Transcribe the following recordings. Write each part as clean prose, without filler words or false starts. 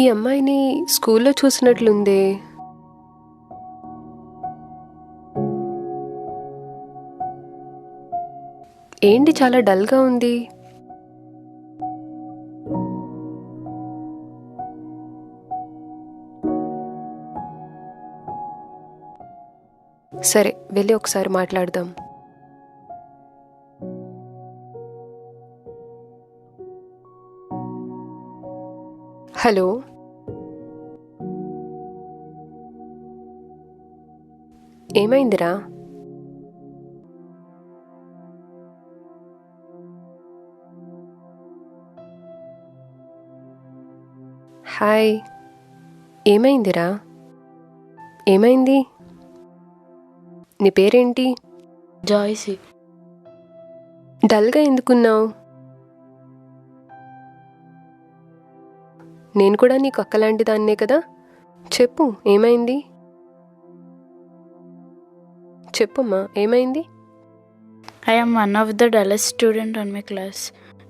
ఈ అమ్మాయిని స్కూల్లో చూసినట్లుందే. ఏంటి చాలా డల్గా ఉంది? సరే, వెళ్ళి ఒకసారి మాట్లాడదాం. హలో, ఏమైందిరా? హాయ్, ఏమైందిరా? ఏమైంది? నీ పేరేంటి? జాయ్సీ. డల్గా ఎందుకున్నావు? నేను కూడా నీకు అక్కలాంటి దాన్నే కదా. చెప్పు, ఏమైంది? చెప్పమ్మా, ఏమైంది? I am one of the dullest student on my class.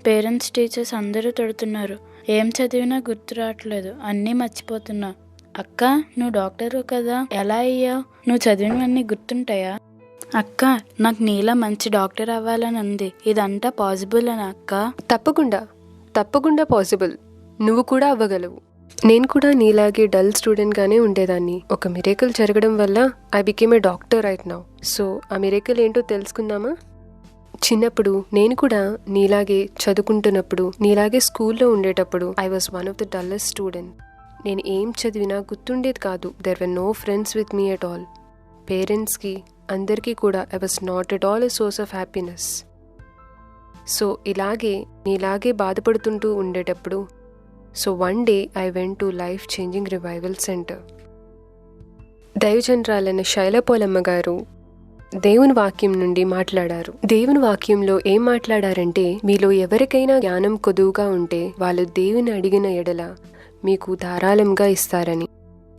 Parents, teachers అందరూ తిడుతున్నారు. ఏం చదివినా గుర్తు రావట్లేదు, అన్నీ మర్చిపోతున్నా. అక్క, నువ్వు డాక్టరు కదా, ఎలా అయ్యావు? నువ్వు చదివినవన్నీ గుర్తుంటాయా? అక్క, నాకు నీలా మంచి డాక్టర్ అవ్వాలని ఉంది. ఇదంతా పాసిబుల్ అని అక్క? తప్పకుండా పాసిబుల్. నువ్వు కూడా అవ్వగలవు. నేను కూడా నీలాగే డల్ స్టూడెంట్గానే ఉండేదాన్ని. ఒక మిరేకల్ జరగడం వల్ల I became a doctor right now. So ఆ మిరేకల్ ఏంటో తెలుసుకుందామా? చిన్నప్పుడు నేను కూడా నీలాగే చదువుకుంటున్నప్పుడు, నీలాగే స్కూల్లో ఉండేటప్పుడు I was one of the dullest student. నేను ఏం చదివినా గుర్తుండేది కాదు. There were no friends with me at all. పేరెంట్స్కి అందరికీ కూడా I was not at all a source of happiness. So నీలాగే బాధపడుతుంటూ ఉండేటప్పుడు, so one day I went to life changing revival centre. దైవజనరాలైన శైలపోలమ్మ గారు దేవుని వాక్యం నుండి మాట్లాడారు. దేవుని వాక్యంలో ఏం మాట్లాడారంటే, మీలో ఎవరికైనా జ్ఞానం కొదువుగా ఉంటే వాళ్ళు దేవుని అడిగిన ఎడల మీకు ధారాళంగా ఇస్తారని.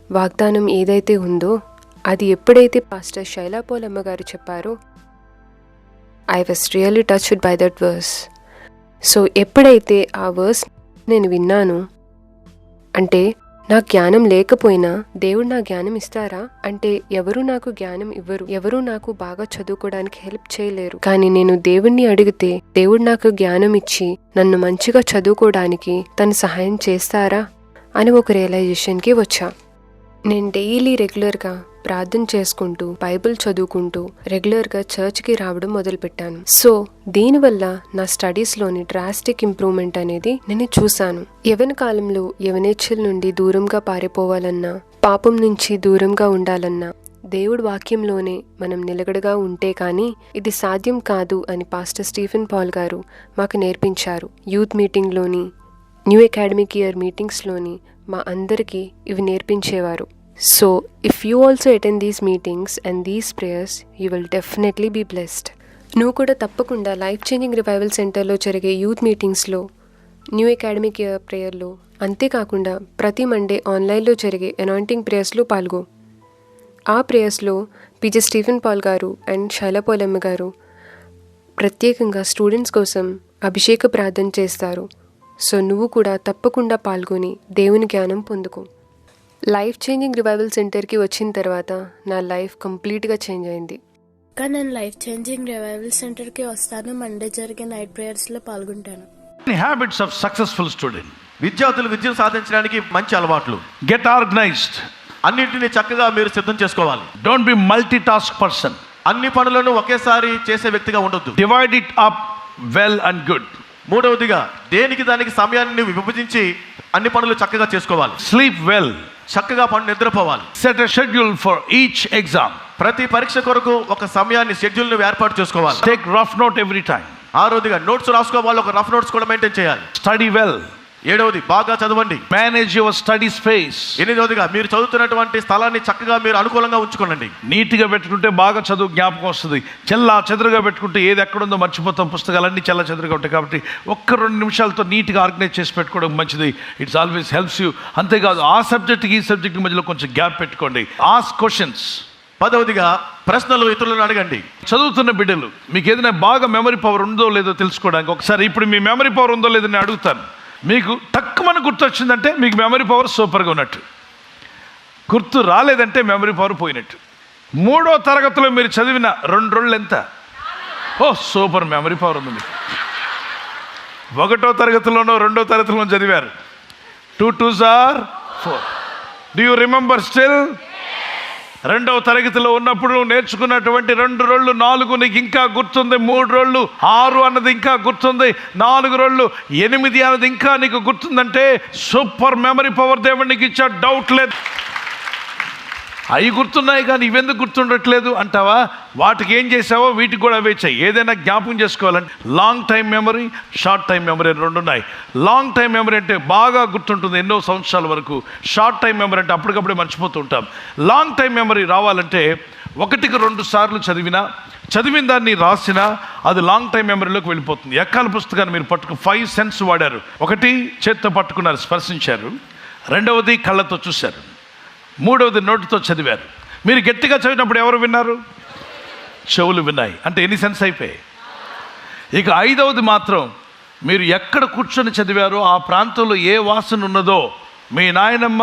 వాగ్దానం ఏదైతే ఉందో అది ఎప్పుడైతే పాస్టర్ శైలపోలమ్మ గారు చెప్పారో, I was really touched by that verse. So ఎప్పుడైతే ఆ వర్స్ నేను విన్నాను, అంటే నాకు జ్ఞానం లేకపోయినా దేవుడు నా జ్ఞానం ఇస్తారా అంటే, ఎవరు నాకు జ్ఞానం ఇవ్వరు, ఎవరు నాకు బాగా చదువుకోవడానికి హెల్ప్ చేయలేరు. కానీ నేను దేవుణ్ణి అడిగితే దేవుడు నాకు జ్ఞానం ఇచ్చి నన్ను మంచిగా చదువుకోవడానికి తను సహాయం చేస్తారా అని ఒక రియలైజేషన్కి వచ్చా. నేను డైలీ రెగ్యులర్గా ప్రార్థన చేసుకుంటూ, బైబిల్ చదువుకుంటూ, రెగ్యులర్గా చర్చ్కి రావడం మొదలుపెట్టాను. సో దీనివల్ల నా స్టడీస్లోని డ్రాస్టిక్ ఇంప్రూవ్మెంట్ అనేది నేను చూశాను. యవ్వన కాలంలో యవనేచ్ఛల నుండి దూరంగా పారిపోవాలన్నా, పాపం నుంచి దూరంగా ఉండాలన్నా దేవుడి వాక్యంలోనే మనం నిలకడగా ఉంటే కానీ ఇది సాధ్యం కాదు అని పాస్టర్ స్టీఫెన్ పాల్ గారు మాకు నేర్పించారు. యూత్ మీటింగ్లోని, న్యూ అకాడమిక్ ఇయర్ మీటింగ్స్లోని మా అందరికీ ఇవి నేర్పించేవారు. So, if you also attend these meetings and these prayers, you will definitely be blessed. నువ్వు కూడా తప్పకుండా లైఫ్ చేంజింగ్ రివైవల్ సెంటర్లో జరిగే యూత్ మీటింగ్స్లో, న్యూ అకాడమిక్ ఇయర్ ప్రేయర్లో, అంతేకాకుండా ప్రతి మండే ఆన్లైన్లో జరిగే అనాయింటింగ్ ప్రేయర్స్లో పాల్గొ. ఆ ప్రేయర్స్లో పీజే స్టీఫెన్ పాల్ గారు అండ్ శైలపోలమ్మ గారు ప్రత్యేకంగా స్టూడెంట్స్ కోసం అభిషేక ప్రార్థన చేస్తారు. సో నువ్వు కూడా తప్పకుండా పాల్గొని దేవుని జ్ఞానం పొందుకో. లైఫ్ చేంజింగ్ రివైవల్ సెంటర్కి వచ్చిన తర్వాత నా లైఫ్ కంప్లీట్గా చేంజ్ అయింది. కానీ నేను లైఫ్ చేంజింగ్ రివైవల్ సెంటర్కి వస్తాను, మండే జరిగే నైట్ ప్రేయర్స్లో పాల్గొంటాను. Habits of successful student. విద్యార్థులు విద్యను సాధించడానికి మంచి అలవాట్లు. Get organised. అన్నింటినీ చక్కగా మీరు సిద్ధం చేసుకోవాలి. Don't be multi task person. అన్ని పనులను ఒకేసారి చేసే వ్యక్తిగా ఉండొద్దు. Divide it up well and good. మూడవదిగా దేనికి దానికి సమయాన్ని విభజించి అన్ని పనులు చక్కగా చేసుకోవాలి. Sleep well. చక్కగా నిద్రపోవాలి. Set a schedule for each exam. ప్రతి పరీక్ష కొరకు ఒక సమయాన్ని, షెడ్యూల్ను ఏర్పాటు చేసుకోవాలి. Take rough note every time. ఆరోదిగా నోట్స్ రాసుకోవాలి, ఒక రఫ్ నోట్స్ కూడా మెయింటైన్ చేయాలి. Study well. ఏడవది, బాగా చదవండి. Manage your study space. ఎనిమిదవదిగా మీరు చదువుతున్నటువంటి స్థలాన్ని చక్కగా మీరు అనుకూలంగా ఉంచుకోండి. నీట్గా పెట్టుకుంటే బాగా చదువు జ్ఞాపకం వస్తుంది. చెల్లా చెదరుగా పెట్టుకుంటే ఏది ఎక్కడుందో మర్చిపోతాం. పుస్తకాలన్నీ చెల్లా చెదరుగా ఉంటాయి. కాబట్టి ఒక్క 2 నిమిషాలతో నీట్గా ఆర్గనైజ్ చేసి పెట్టుకోవడం మంచిది. It's always helps you. అంతేకాదు ఆ సబ్జెక్ట్కి ఈ సబ్జెక్ట్ మధ్యలో కొంచెం గ్యాప్ పెట్టుకోండి. Ask questions. 10వదిగా ప్రశ్నలు ఇతరులను అడగండి. చదువుతున్న బిడ్డలు, మీకు ఏదైనా బాగా మెమరీ పవర్ ఉందో లేదో తెలుసుకోవడానికి ఒకసారి ఇప్పుడు మీ మెమరీ పవర్ ఉందో లేదో నేను అడుగుతాను. మీకు తక్కువని గుర్తొచ్చిందంటే మీకు మెమరీ పవర్ సూపర్గా ఉన్నట్టు. గుర్తు రాలేదంటే మెమరీ పవర్ పోయినట్టు. 3వ తరగతిలో మీరు చదివిన 2 రోజులు ఎంత? సూపర్ మెమరీ పవర్ ఉంది మీకు. 1వ తరగతిలోనో 2వ తరగతిలోనో చదివారు. 2 2s are 4. Do you remember still? 2వ తరగతిలో ఉన్నప్పుడు నేర్చుకున్నటువంటి 2 రోజులు 4 నీకు ఇంకా గుర్తుంది. 3 రోజులు 6 అన్నది ఇంకా గుర్తుంది. 4 రోజులు 8 అన్నది ఇంకా నీకు గుర్తుందంటే సూపర్ మెమరీ పవర్ దేవుడు నీకు ఇచ్చా, డౌట్ లేదు. అవి గుర్తున్నాయి కానీ ఇవెందుకు గుర్తుండట్లేదు అంటావా? వాటికి ఏం చేసావో వీటికి కూడా అవే చేయి. ఏదైనా జ్ఞాపకం చేసుకోవాలంటే long time memory, short time memory అని 2 ఉన్నాయి. లాంగ్ టైం మెమరీ అంటే బాగా గుర్తుంటుంది ఎన్నో సంవత్సరాల వరకు. షార్ట్ టైం మెమరీ అంటే అప్పటికప్పుడే మర్చిపోతూ ఉంటాం. లాంగ్ టైం మెమరీ రావాలంటే 1కి 2 సార్లు చదివిన దాన్ని రాసినా అది లాంగ్ టైం మెమరీలోకి వెళ్ళిపోతుంది. ఎక్కాల పుస్తకాన్ని మీరు 5 సెన్స్ వాడారు. 1 చేత్తో పట్టుకున్నారు, స్పర్శించారు. 2వది కళ్ళతో చూశారు. 3వది నోటితో చదివారు. మీరు గట్టిగా చదివినప్పుడు ఎవరు విన్నారు? చెవులు విన్నాయి. అంటే ఎన్ని సెన్స్ అయిపోయాయి? ఇక 5వది మాత్రం మీరు ఎక్కడ కూర్చొని చదివారో ఆ ప్రాంతంలో ఏ వాసన ఉన్నదో, మీ నాయనమ్మ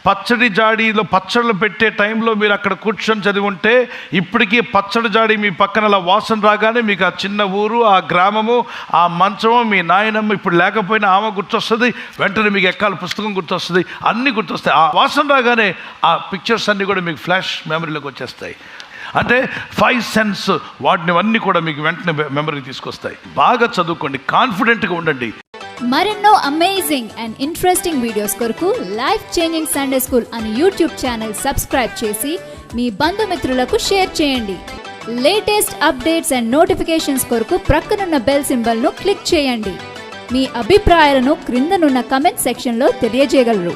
పచ్చడి జాడీలో పచ్చళ్ళు పెట్టే టైంలో మీరు అక్కడ కూర్చొని చదివి ఉంటే ఇప్పటికీ పచ్చడి జాడీ మీ పక్కన అలా వాసన రాగానే మీకు ఆ చిన్న ఊరు, ఆ గ్రామము, ఆ మంచము, మీ నాయనమ్మ ఇప్పుడు లేకపోయినా ఆమె గుర్తొస్తుంది. వెంటనే మీకు ఎక్కాల పుస్తకం గుర్తొస్తుంది, అన్నీ గుర్తొస్తాయి. ఆ వాసన రాగానే ఆ పిక్చర్స్ అన్నీ కూడా మీకు ఫ్లాష్ మెమరీలోకి వచ్చేస్తాయి. అంటే 5 సెన్స్ వాటిని కూడా మీకు వెంటనే మెమరీ తీసుకొస్తాయి. బాగా చదువుకోండి, కాన్ఫిడెంట్గా ఉండండి. మరెన్నో అమేజింగ్ అండ్ ఇంట్రెస్టింగ్ వీడియోస్ కొరకు లైఫ్ చేంజింగ్ సండే స్కూల్ అనే యూట్యూబ్ ఛానల్ సబ్స్క్రైబ్ చేసి మీ బంధుమిత్రులకు షేర్ చేయండి. లేటెస్ట్ అప్డేట్స్ అండ్ నోటిఫికేషన్స్ కొరకు ప్రక్కనున్న బెల్ సింబల్ను క్లిక్ చేయండి. మీ అభిప్రాయాలను క్రిందనున్న కమెంట్ సెక్షన్లో తెలియజేయగలరు.